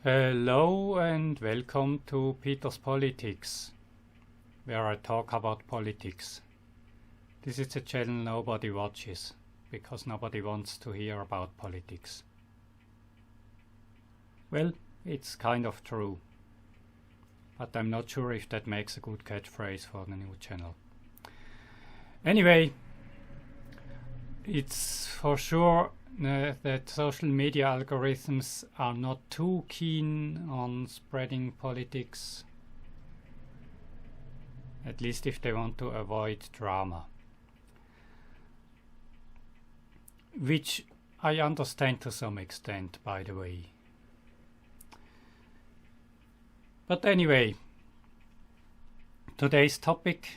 Hello and welcome to Peter's Politics, where I talk about politics. This is a channel nobody watches, because nobody wants to hear about politics. Well, it's kind of true, but I'm not sure if that makes a good catchphrase for the new channel. Anyway, it's for sure that social media algorithms are not too keen on spreading politics, at least if they want to avoid drama. Which I understand to some extent, by the way. But anyway, today's topic.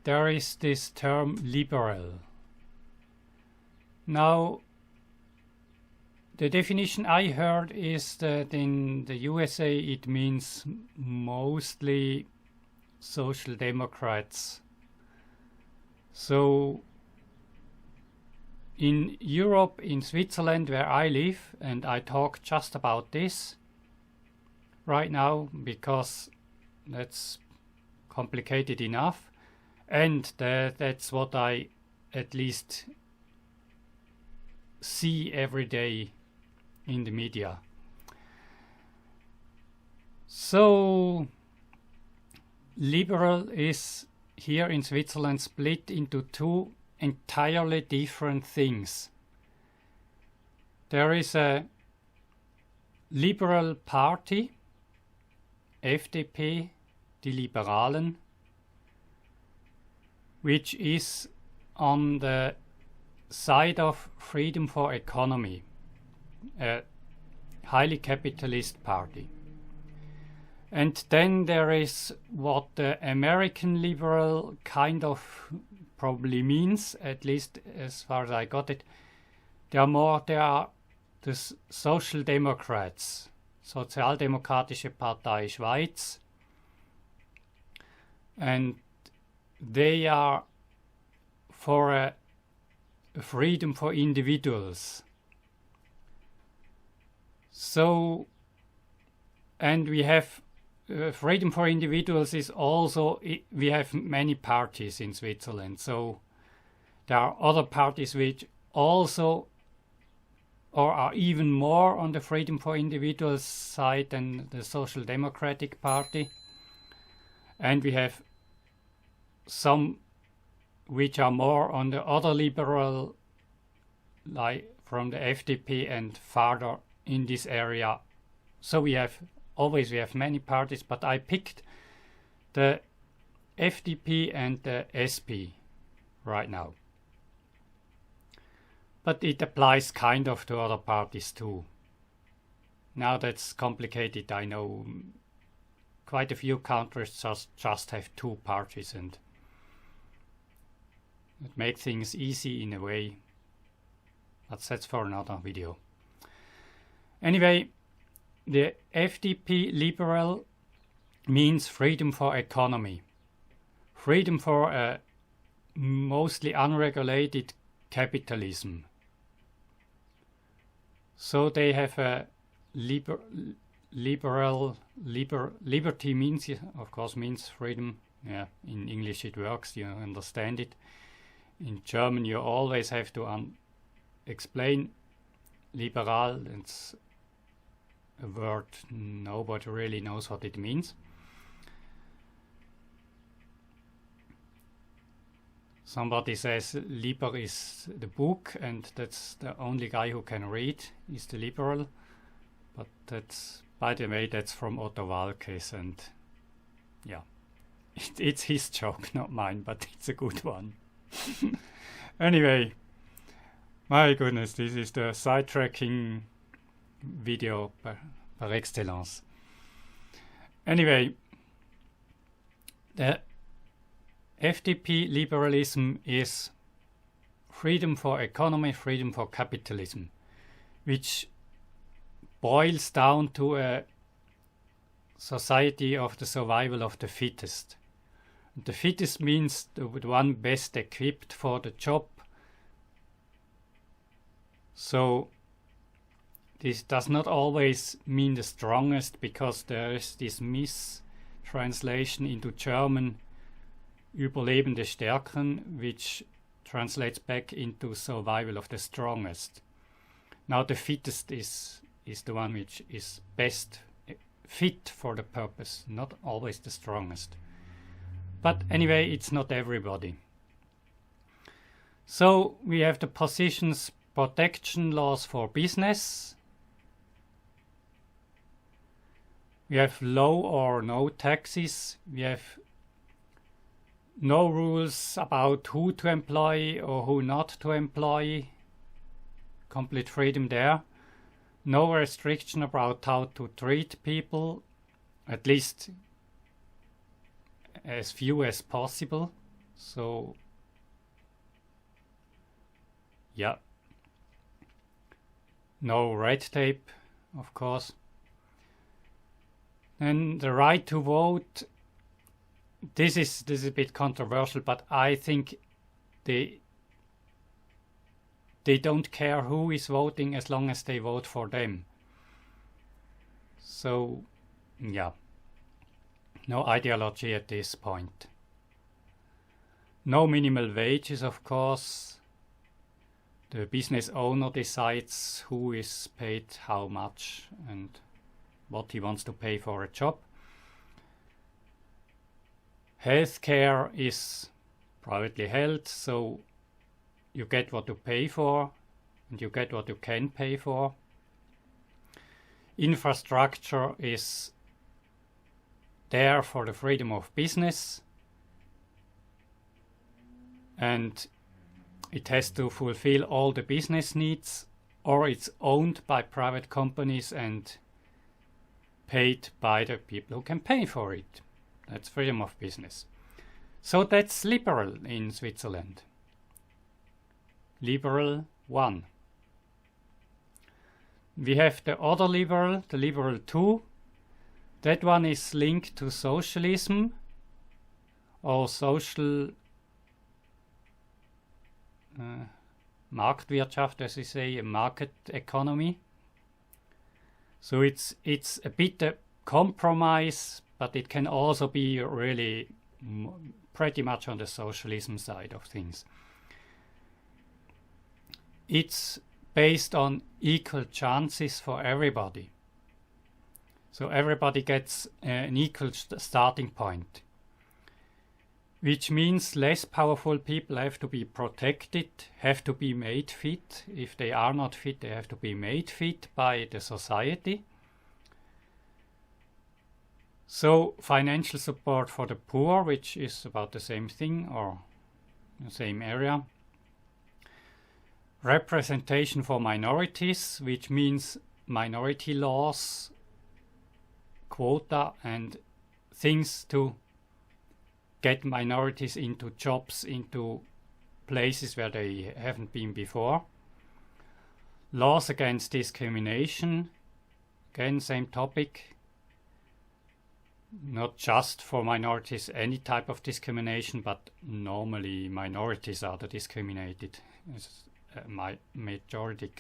There is this term liberal. Now, the definition I heard is that in the USA it means mostly social democrats. So, in Europe, in Switzerland, where I live, and I talk just about this right now because that's complicated enough. And that's what I at least see every day in the media. So, liberal is here in Switzerland split into two entirely different things. There is a liberal party, FDP Die Liberalen, which is on the side of freedom for economy, a highly capitalist party. And then there is what the American liberal kind of probably means, at least as far as I got it. There are the Sozialdemokrats, Sozialdemokratische Partei Schweiz, and they are for a freedom for individuals. So, and we have freedom for individuals is also, we have many parties in Switzerland. So there are other parties which also or are even more on the freedom for individuals side than the Social Democratic Party. And we have some which are more on the other liberal, like from the FDP and farther in this area. So we have many parties, but I picked the FDP and the SP right now. But it applies kind of to other parties too. Now that's complicated, I know. Quite a few countries just have two parties, and it makes things easy in a way, but that's for another video. Anyway, the FDP liberal means freedom for economy, freedom for a mostly unregulated capitalism. So they have a liberty means, of course, means freedom. Yeah, in English it works, you understand it. In German you always have to explain liberal. It's a word nobody really knows what it means. Somebody says Liber is the book, and that's the only guy who can read is the liberal. But that's, by the way, that's from Otto Walkes, and yeah, it's his joke, not mine, but it's a good one. Anyway, my goodness, this is the sidetracking video par excellence. Anyway, the FDP liberalism is freedom for economy, freedom for capitalism, which boils down to a society of the survival of the fittest. The fittest means the one best equipped for the job So this does not always mean the strongest, because there is this mistranslation into German Überleben des Stärkeren, which translates back into survival of the strongest. Now the fittest is the one which is best fit for the purpose, not always the strongest. But anyway, it's not everybody. So we have the positions: protection laws for business. We have low or no taxes. We have no rules about who to employ or who not to employ. Complete freedom there. No restriction about how to treat people, at least as few as possible. So yeah, no red tape, of course. And the right to vote, this is a bit controversial, but I think they don't care who is voting as long as they vote for them. So yeah, no ideology at this point. No minimal wages, of course. The business owner decides who is paid how much and what he wants to pay for a job. Healthcare is privately held, so you get what you pay for and you get what you can pay for. Infrastructure is there for the freedom of business, and it has to fulfill all the business needs, or it's owned by private companies and paid by the people who can pay for it. That's freedom of business. So that's liberal in Switzerland. Liberal 1. We have the other liberal, the liberal 2. That one is linked to socialism or social Marktwirtschaft, as we say, a market economy. So it's a bit a compromise, but it can also be really pretty much on the socialism side of things. It's based on equal chances for everybody. So everybody gets an equal starting point, which means less powerful people have to be protected, have to be made fit. If they are not fit, they have to be made fit by the society. So financial support for the poor, which is about the same thing or the same area. Representation for minorities, which means minority laws, quota, and things to get minorities into jobs, into places where they haven't been before. Laws against discrimination, again, same topic. Not just for minorities, any type of discrimination, but normally minorities are the discriminated. My majority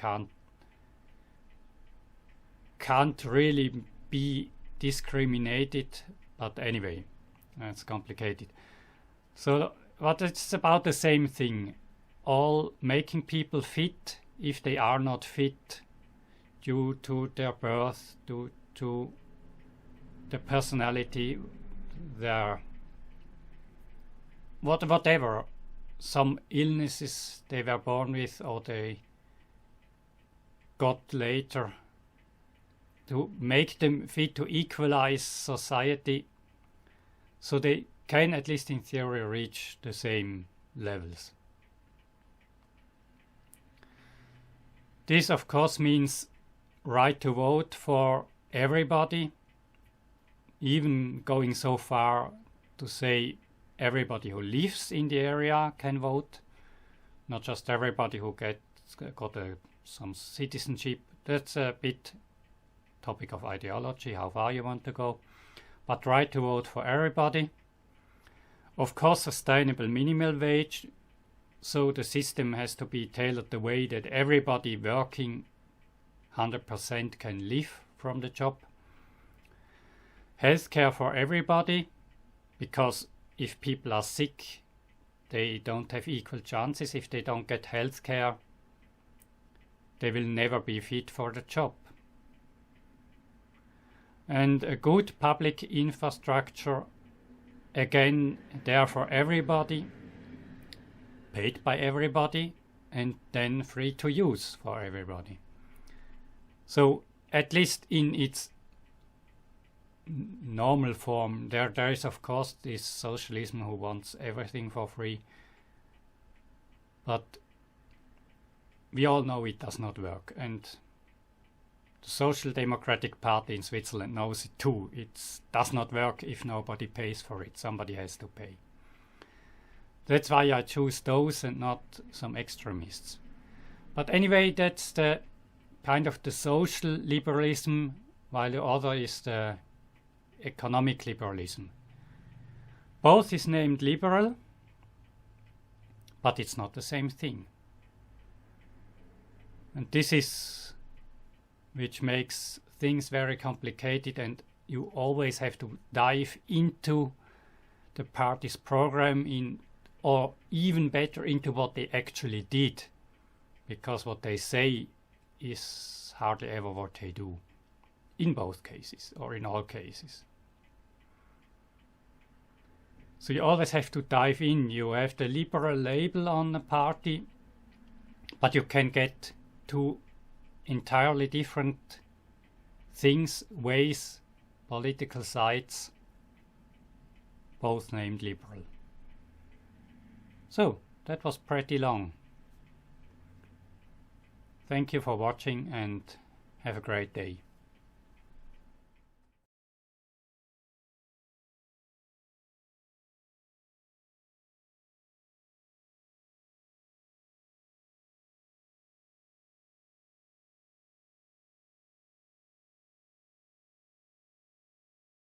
can't really be discriminated, but anyway, that's complicated. So, but it's about the same thing. All making people fit if they are not fit due to their birth, due to the personality, their whatever, some illnesses they were born with or they got later, to make them fit to equalize society so they can, at least in theory, reach the same levels. This, of course, means right to vote for everybody, even going so far to say everybody who lives in the area can vote, not just everybody who got some citizenship. That's a bit topic of ideology, how far you want to go. But right to vote for everybody. Of course, sustainable minimum wage. so the system has to be tailored the way that everybody working 100% can live from the job. Healthcare for everybody, because if people are sick, they don't have equal chances. If they don't get healthcare, they will never be fit for the job. And a good public infrastructure, again, there for everybody, paid by everybody, and then free to use for everybody. So at least in its normal form, there is of course this socialism who wants everything for free, but we all know it does not work, and the Sozialdemokratische Partei in Switzerland knows it too. It does not work if nobody pays for it. Somebody has to pay. That's why I choose those and not some extremists. But anyway, that's the kind of the social liberalism, while the other is the economic liberalism. Both is named liberal, but it's not the same thing. And this is which makes things very complicated, and you always have to dive into the party's program, or even better into what they actually did, because what they say is hardly ever what they do, in both cases or in all cases. So you always have to dive in. You have the liberal label on the party, but you can get to entirely different things, ways, political sides, both named liberal. So, that was pretty long. Thank you for watching and have a great day.